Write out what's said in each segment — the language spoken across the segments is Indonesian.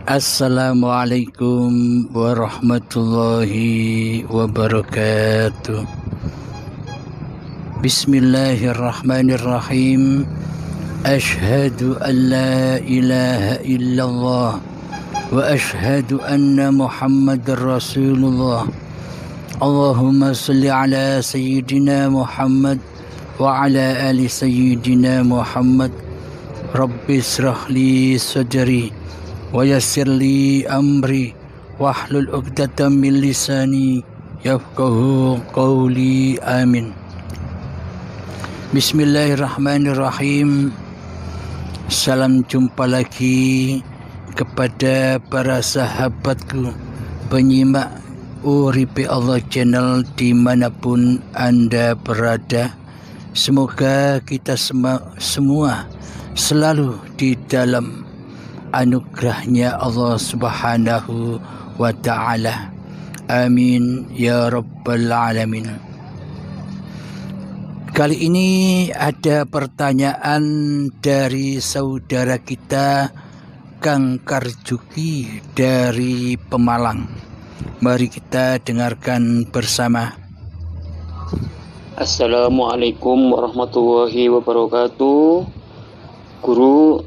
Assalamualaikum warahmatullahi wabarakatuh. Bismillahirrahmanirrahim. Ashhadu an la ilaha illallah wa ashhadu anna Muhammadar Rasulullah. Allahumma salli ala sayyidina Muhammad wa ala ali sayyidina Muhammad. Rabbi israh li sadri wa yassir li amri wahlul 'uqdatam min lisani yafqahu qawli. Amin. Bismillahirrahmanirrahim. Salam jumpa lagi kepada para sahabatku penyimak Uripi Allah Channel dimanapun Anda berada. Semoga kita semua selalu di dalam anugerahnya Allah Subhanahu wa ta'ala. Amin ya rabbal alamin. Kali ini ada pertanyaan dari saudara kita Kang Karjuki dari Pemalang. Mari kita dengarkan bersama. Assalamualaikum warahmatullahi wabarakatuh. Guru,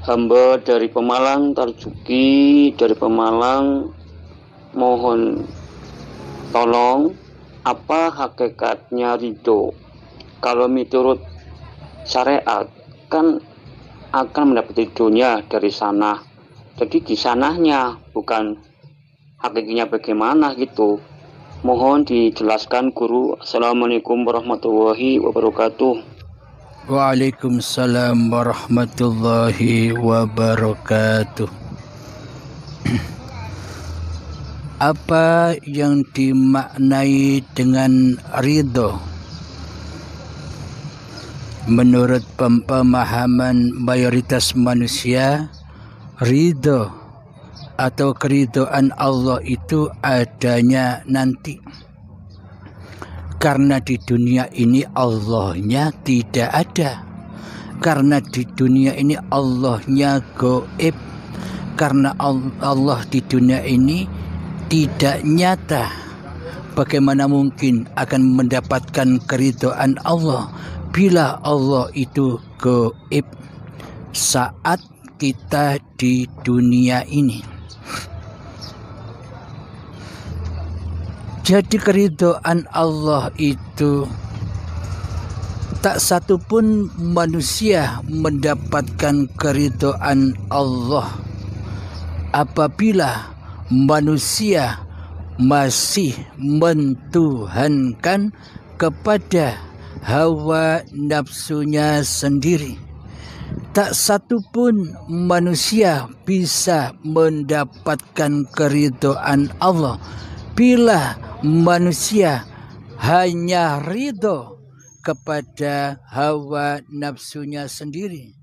hamba dari Pemalang, Tarjuki dari Pemalang, mohon tolong, apa hakikatnya ridho? Kalau menurut syariat kan akan mendapat ridhonya dari sana, jadi di sananya, bukan hakikatnya bagaimana gitu. Mohon dijelaskan guru. Assalamualaikum warahmatullahi wabarakatuh. Waalaikumsalam warahmatullahi wabarakatuh. Apa yang dimaknai dengan ridho? Menurut pemahaman mayoritas manusia, ridho atau keridhaan Allah itu adanya nanti. Karena di dunia ini Allahnya tidak ada. Karena di dunia ini Allahnya gaib. Karena Allah di dunia ini tidak nyata. Bagaimana mungkin akan mendapatkan keridhaan Allah bila Allah itu gaib saat kita di dunia ini? Jadi keridhaan Allah itu tak satu pun manusia mendapatkan keridhaan Allah apabila manusia masih mentuhankan kepada hawa nafsunya sendiri. Tak satu pun manusia bisa mendapatkan keridhaan Allah bila manusia hanya ridho kepada hawa nafsunya sendiri.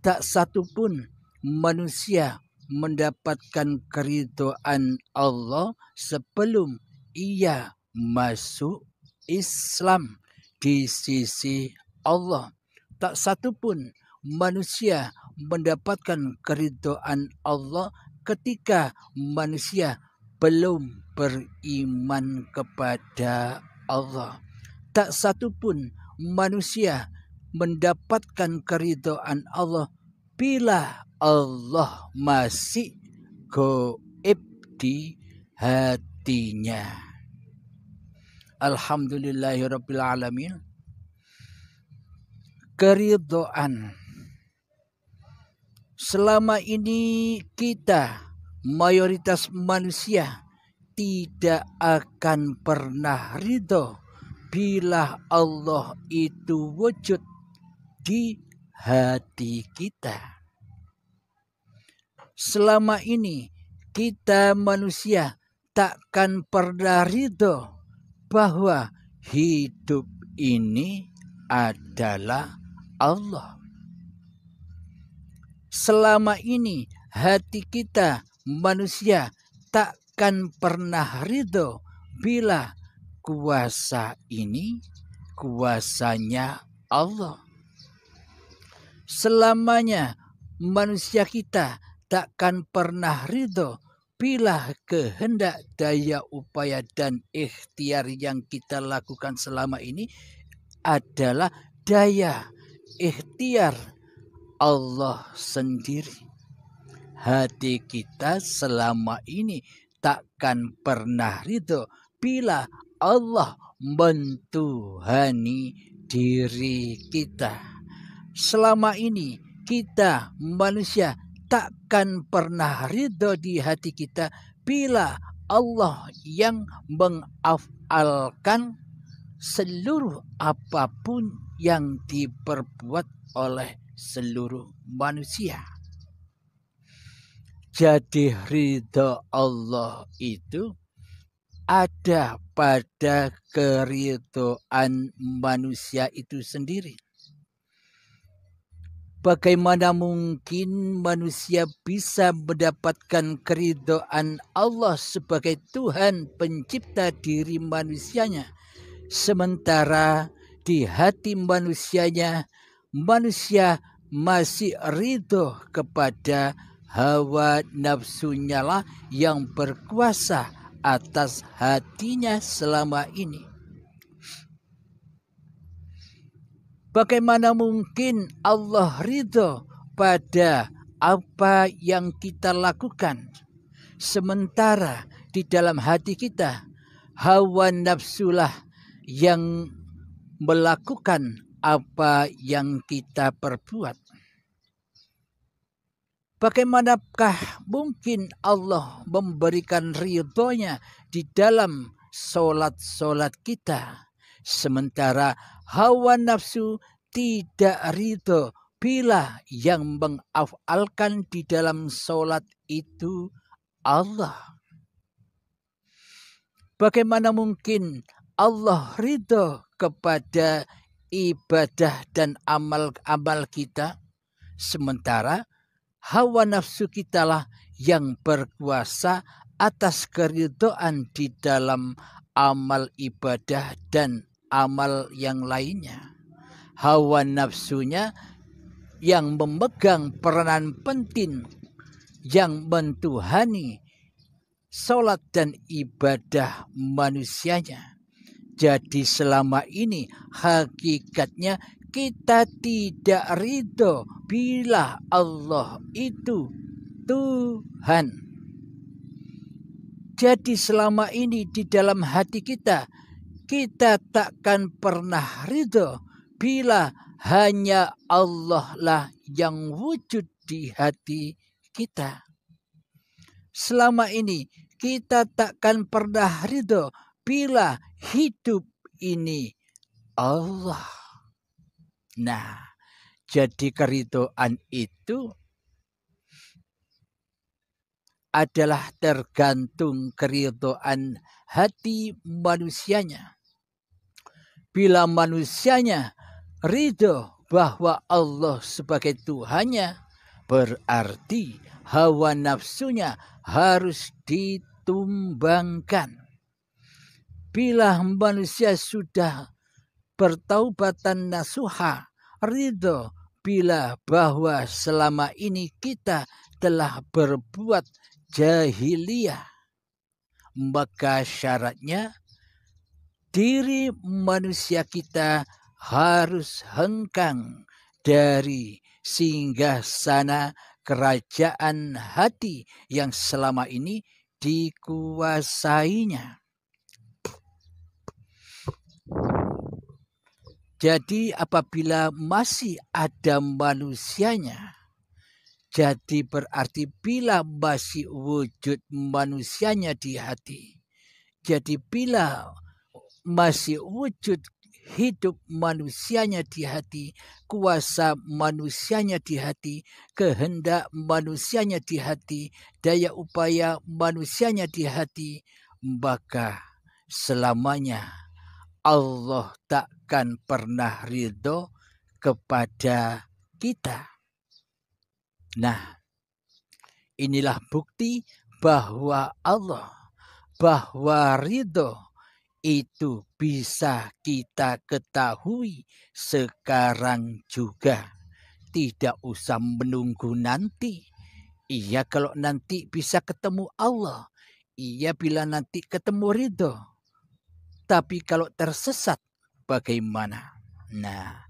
Tak satu pun manusia mendapatkan keridhaan Allah sebelum ia masuk Islam di sisi Allah. Tak satu pun manusia mendapatkan keridhaan Allah ketika manusia belum beriman kepada Allah. Tak satu pun manusia mendapatkan keridhaan Allah bila Allah masih gaib di hatinya. Alhamdulillahirabbil alamin. Keridhaan. Selama ini kita mayoritas manusia tidak akan pernah ridho bila Allah itu wujud di hati kita. Selama ini kita manusia takkan pernah ridho bahwa hidup ini adalah Allah. Selama ini hati kita manusia takkan pernah ridho bila kuasa ini kuasanya Allah. Selamanya manusia kita takkan pernah ridho bila kehendak, daya upaya dan ikhtiar yang kita lakukan selama ini adalah daya ikhtiar Allah sendiri. Hati kita selama ini takkan pernah ridho bila Allah mentuhani diri kita. Selama ini kita manusia takkan pernah ridho di hati kita bila Allah yang mengafalkan seluruh apapun yang diperbuat oleh seluruh manusia. Jadi ridho Allah itu ada pada keridhaan manusia itu sendiri. Bagaimana mungkin manusia bisa mendapatkan keridhaan Allah sebagai Tuhan pencipta diri manusianya, sementara di hati manusianya, manusia masih ridho kepada hawa nafsunya lah yang berkuasa atas hatinya selama ini. Bagaimana mungkin Allah ridho pada apa yang kita lakukan, sementara di dalam hati kita hawa nafsulah yang melakukan apa yang kita perbuat. Bagaimanakah mungkin Allah memberikan ridhonya di dalam solat-solat kita, sementara hawa nafsu tidak ridho bila yang mengafalkan di dalam solat itu Allah. Bagaimana mungkin Allah ridho kepada ibadah dan amal-amal kita, sementara hawa nafsu kitalah yang berkuasa atas keridhaan di dalam amal ibadah dan amal yang lainnya. Hawa nafsunya yang memegang peranan penting yang mentuhani solat dan ibadah manusianya. Jadi selama ini hakikatnya kita tidak ridho bila Allah itu Tuhan. Jadi selama ini di dalam hati kita takkan pernah ridho bila hanya Allah lah yang wujud di hati kita. Selama ini kita takkan pernah ridho bila hidup ini Allah. Nah, jadi keridhaan itu adalah tergantung keridhaan hati manusianya. Bila manusianya ridho bahwa Allah sebagai Tuhannya, berarti hawa nafsunya harus ditumbangkan. Bila manusia sudah bertaubatan nasuha, ridho bila bahwa selama ini kita telah berbuat jahiliyah, maka syaratnya diri manusia kita harus hengkang dari singgasana kerajaan hati yang selama ini dikuasainya. Jadi apabila masih ada manusianya, jadi berarti bila masih wujud manusianya di hati, jadi bila masih wujud hidup manusianya di hati, kuasa manusianya di hati, kehendak manusianya di hati, daya upaya manusianya di hati, maka selamanya Allah takkan pernah ridho kepada kita. Nah, inilah bukti bahwa bahwa ridho itu bisa kita ketahui sekarang juga. Tidak usah menunggu nanti. Iya kalau nanti bisa ketemu Allah. Iya bila nanti ketemu ridho. Tapi kalau tersesat bagaimana? Nah,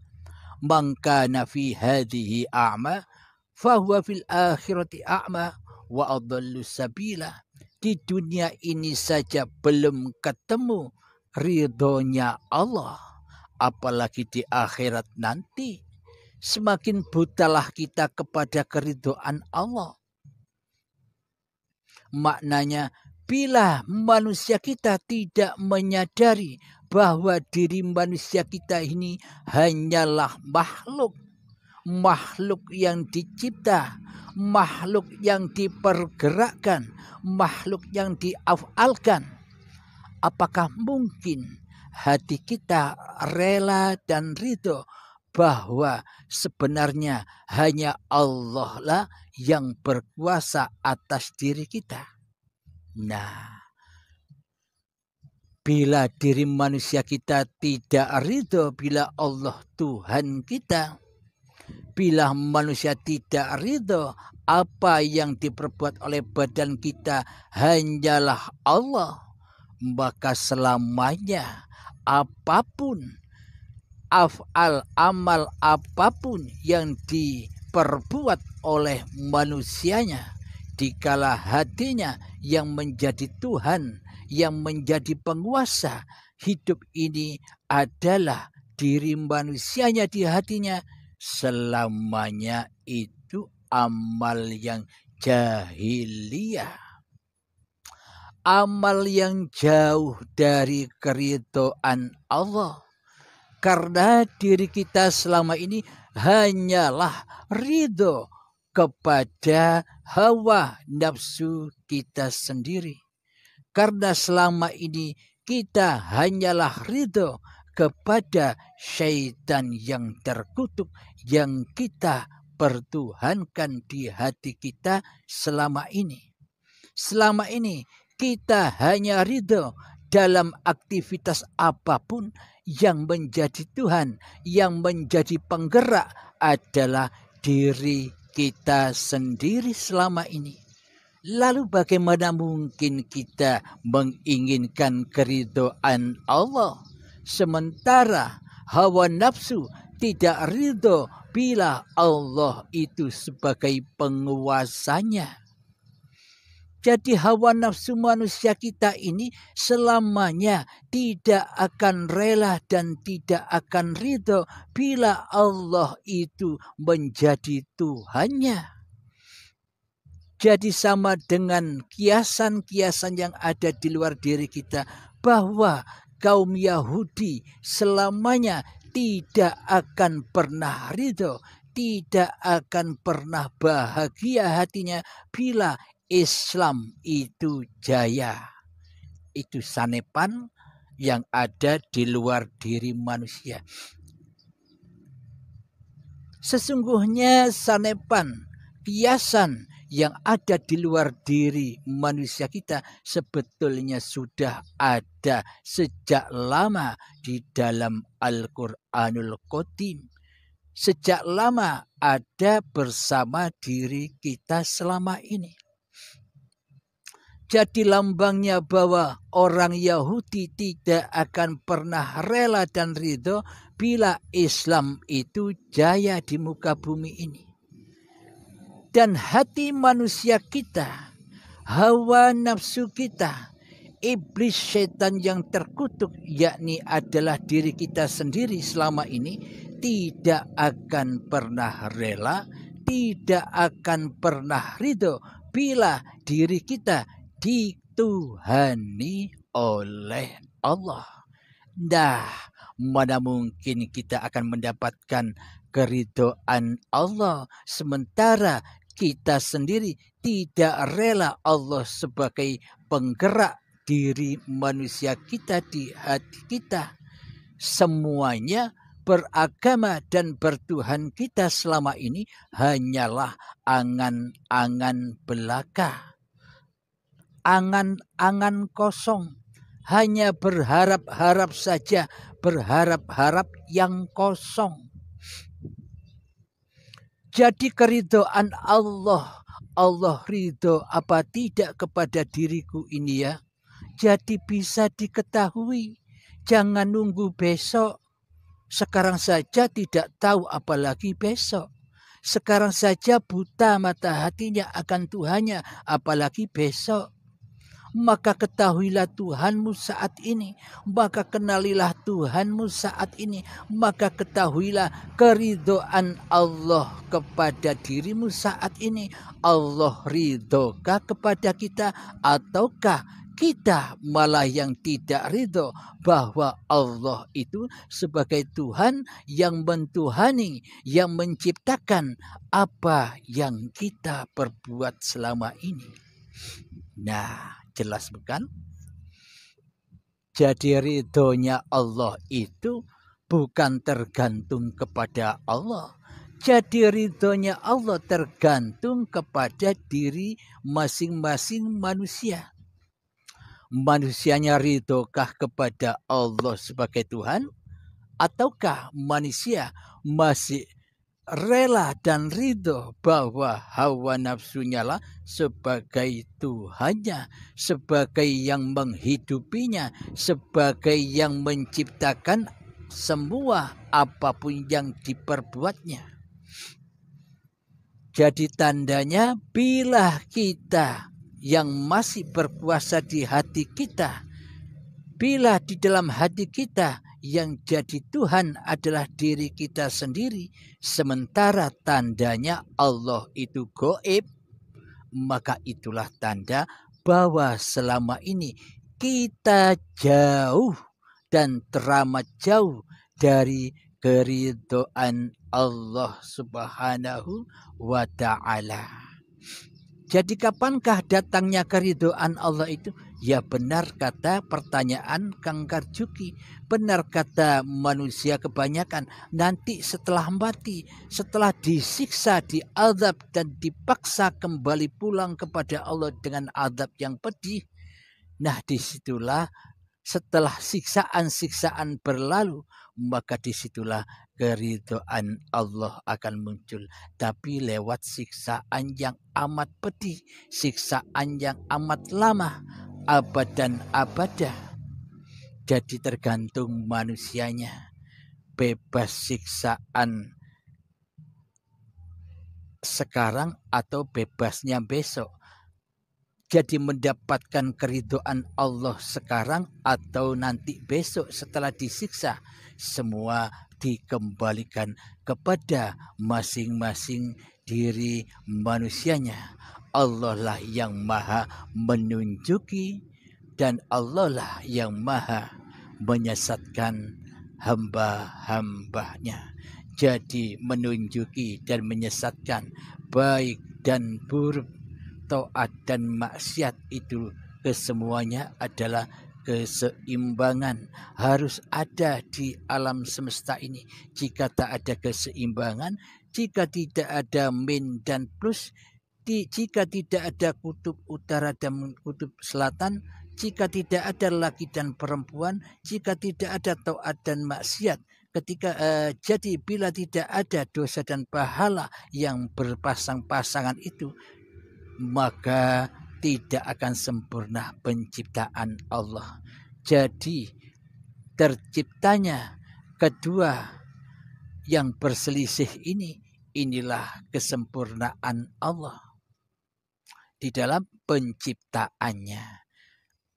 man kana fi hadhihi a'ma fahuwa fil akhirati a'ma wa adallu sabila. Di dunia ini saja belum ketemu ridhonya Allah, apalagi di akhirat nanti. Semakin butalah kita kepada keridhaan Allah. Maknanya, bila manusia kita tidak menyadari bahwa diri manusia kita ini hanyalah makhluk. Makhluk yang dicipta, makhluk yang dipergerakkan, makhluk yang diafalkan. Apakah mungkin hati kita rela dan ridho bahwa sebenarnya hanya Allah lah yang berkuasa atas diri kita? Nah, bila diri manusia kita tidak ridho, bila Allah Tuhan kita, bila manusia tidak ridho, apa yang diperbuat oleh badan kita hanyalah Allah, maka selamanya apapun afal amal apapun yang diperbuat oleh manusianya, dikala hatinya yang menjadi Tuhan, yang menjadi penguasa hidup ini adalah diri manusianya di hatinya, selamanya itu amal yang jahiliyah, amal yang jauh dari keridhaan Allah. Karena diri kita selama ini hanyalah ridho kepada hawa nafsu kita sendiri. Karena selama ini kita hanyalah ridho kepada syaitan yang terkutuk yang kita pertuhankan di hati kita selama ini. Selama ini kita hanya ridho dalam aktivitas apapun, yang menjadi Tuhan, yang menjadi penggerak adalah diri kita sendiri selama ini. Lalu bagaimana mungkin kita menginginkan keridhaan Allah, sementara hawa nafsu tidak ridho bila Allah itu sebagai penguasanya? Jadi hawa nafsu manusia kita ini selamanya tidak akan rela dan tidak akan ridho bila Allah itu menjadi Tuhannya. Jadi sama dengan kiasan-kiasan yang ada di luar diri kita, bahwa kaum Yahudi selamanya tidak akan pernah ridho, tidak akan pernah bahagia hatinya bila Islam itu jaya. Itu sanepan yang ada di luar diri manusia. Sesungguhnya sanepan, kiasan yang ada di luar diri manusia kita sebetulnya sudah ada sejak lama di dalam Al-Quranul Qadim. Sejak lama ada bersama diri kita selama ini. Jadi lambangnya bahwa orang Yahudi tidak akan pernah rela dan ridho bila Islam itu jaya di muka bumi ini. Dan hati manusia kita, hawa nafsu kita, iblis setan yang terkutuk, yakni adalah diri kita sendiri selama ini, tidak akan pernah rela, tidak akan pernah ridho bila diri kita dituhani oleh Allah. Nah, mana mungkin kita akan mendapatkan keridhaan Allah sementara kita sendiri tidak rela Allah sebagai penggerak diri manusia kita di hati kita. Semuanya beragama dan bertuhan kita selama ini hanyalah angan-angan belaka. Angan-angan kosong, hanya berharap-harap saja, berharap-harap yang kosong. Jadi keridhaan Allah, Allah ridho apa tidak kepada diriku ini ya. Jadi bisa diketahui. Jangan nunggu besok. Sekarang saja tidak tahu apalagi besok. Sekarang saja buta mata hatinya akan Tuhannya apalagi besok. Maka ketahuilah Tuhanmu saat ini, maka kenalilah Tuhanmu saat ini, maka ketahuilah keridhaan Allah kepada dirimu saat ini. Allah ridhokah kepada kita ataukah kita malah yang tidak ridho bahwa Allah itu sebagai Tuhan yang mentuhani, yang menciptakan apa yang kita perbuat selama ini. Nah, jelas bukan? Jadi ridhonya Allah itu bukan tergantung kepada Allah. Jadi ridhonya Allah tergantung kepada diri masing-masing manusia. Manusianya ridhokah kepada Allah sebagai Tuhan? Ataukah manusia masih rela dan ridho bahwa hawa nafsunya lah sebagai Tuhannya, sebagai yang menghidupinya, sebagai yang menciptakan semua apapun yang diperbuatnya. Jadi tandanya bila kita yang masih berkuasa di hati kita, bila di dalam hati kita yang jadi Tuhan adalah diri kita sendiri, sementara tandanya Allah itu gaib, maka itulah tanda bahwa selama ini kita jauh dan teramat jauh dari keridhaan Allah Subhanahu wa Ta'ala. Jadi kapankah datangnya keridhaan Allah itu? Ya benar kata pertanyaan Kang Karjuki. Benar kata manusia kebanyakan. Nanti setelah mati, setelah disiksa, diazab dan dipaksa kembali pulang kepada Allah dengan azab yang pedih. Nah disitulah setelah siksaan-siksaan berlalu, maka disitulah keridhaan Allah akan muncul. Tapi lewat siksaan yang amat pedih, siksaan yang amat lama, abad dan abadah. Jadi tergantung manusianya, bebas siksaan sekarang atau bebasnya besok. Jadi mendapatkan keridhaan Allah sekarang atau nanti besok setelah disiksa, semua dikembalikan kepada masing-masing diri manusianya. Allah lah yang maha menunjuki dan Allah lah yang maha menyesatkan hamba-hambanya. Jadi menunjuki dan menyesatkan baik dan buruk, taat dan maksiat itu kesemuanya adalah keseimbangan. Harus ada di alam semesta ini. Jika tak ada keseimbangan, jika tidak ada min dan plus, jika tidak ada kutub utara dan kutub selatan, jika tidak ada laki dan perempuan, jika tidak ada taat dan maksiat, jadi bila tidak ada dosa dan pahala yang berpasang-pasangan itu, maka tidak akan sempurna penciptaan Allah. Jadi terciptanya kedua yang berselisih inilah kesempurnaan Allah di dalam penciptaannya.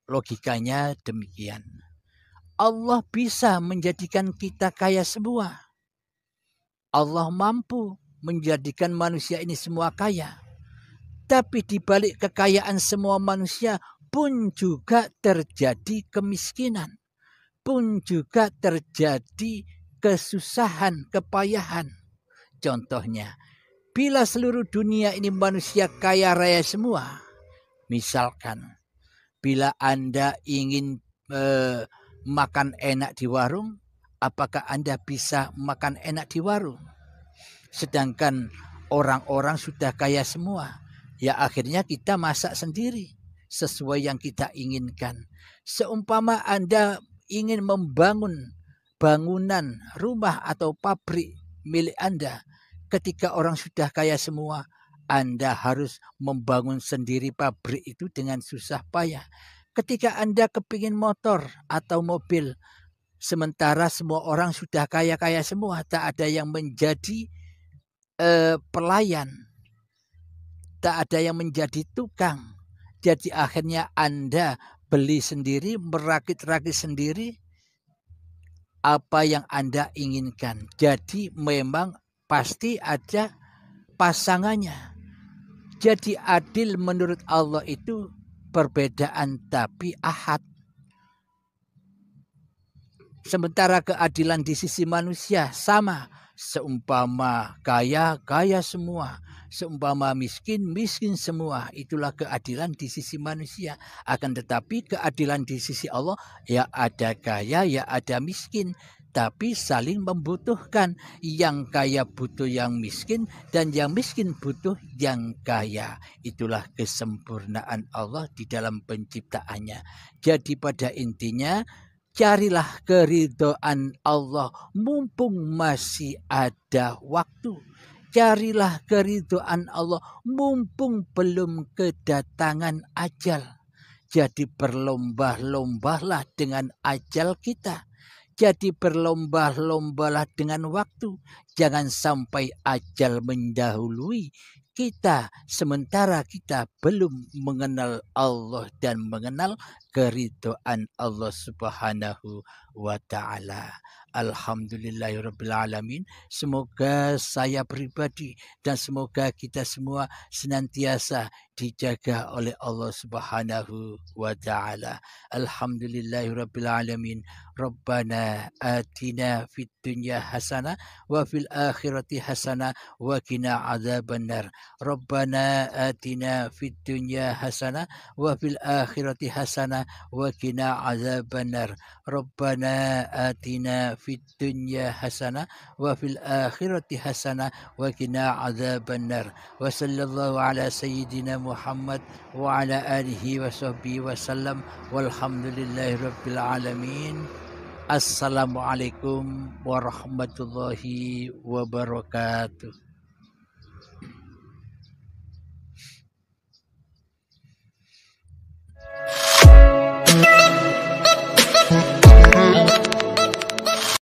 Logikanya demikian. Allah bisa menjadikan kita kaya semua. Allah mampu menjadikan manusia ini semua kaya. Tapi di balik kekayaan semua manusia pun juga terjadi kemiskinan. Pun juga terjadi kesusahan, kepayahan. Contohnya, bila seluruh dunia ini manusia kaya raya semua. Misalkan, bila Anda ingin makan enak di warung, apakah Anda bisa makan enak di warung? Sedangkan orang-orang sudah kaya semua. Ya akhirnya kita masak sendiri sesuai yang kita inginkan. Seumpama Anda ingin membangun bangunan rumah atau pabrik milik Anda, ketika orang sudah kaya semua, Anda harus membangun sendiri pabrik itu dengan susah payah. Ketika Anda kepingin motor atau mobil, sementara semua orang sudah kaya-kaya semua, tak ada yang menjadi pelayan, tak ada yang menjadi tukang. Jadi akhirnya Anda beli sendiri, merakit-rakit sendiri apa yang Anda inginkan. Jadi memang pasti ada pasangannya. Jadi adil menurut Allah itu perbedaan tapi ahad. Sementara keadilan di sisi manusia sama. Seumpama kaya, kaya semua. Seumpama miskin, miskin semua. Itulah keadilan di sisi manusia. Akan tetapi keadilan di sisi Allah, ya ada kaya, ya ada miskin. Tapi saling membutuhkan. Yang kaya butuh yang miskin, dan yang miskin butuh yang kaya. Itulah kesempurnaan Allah di dalam penciptaannya. Jadi pada intinya, carilah keridhaan Allah mumpung masih ada waktu. Carilah keridhaan Allah mumpung belum kedatangan ajal. Jadi berlomba-lombalah dengan ajal kita. Jadi berlomba-lombalah dengan waktu. Jangan sampai ajal mendahului kita sementara kita belum mengenal Allah dan mengenal keridhaan Allah Subhanahu wa taala. Alhamdulillahirabbil alamin. Semoga saya pribadi dan semoga kita semua senantiasa dijaga oleh Allah Subhanahu wa taala. Alhamdulillahirabbil alamin. Rabbana atina fid dunya hasanah wa fil akhirati hasanah wa qina adzabannar. Rabbana atina fid dunya hasanah wa fil akhirati hasanah wa qina adzabannar. Rabbana atina fid dunya hasanah wa fil akhirati hasanah wa qina adzabannar. Wa sallallahu ala sayyidina Muhammad wa ala alihi wa sahbihi wa sallam walhamdulillahi rabbil alamin. Assalamualaikum warahmatullahi wabarakatuh.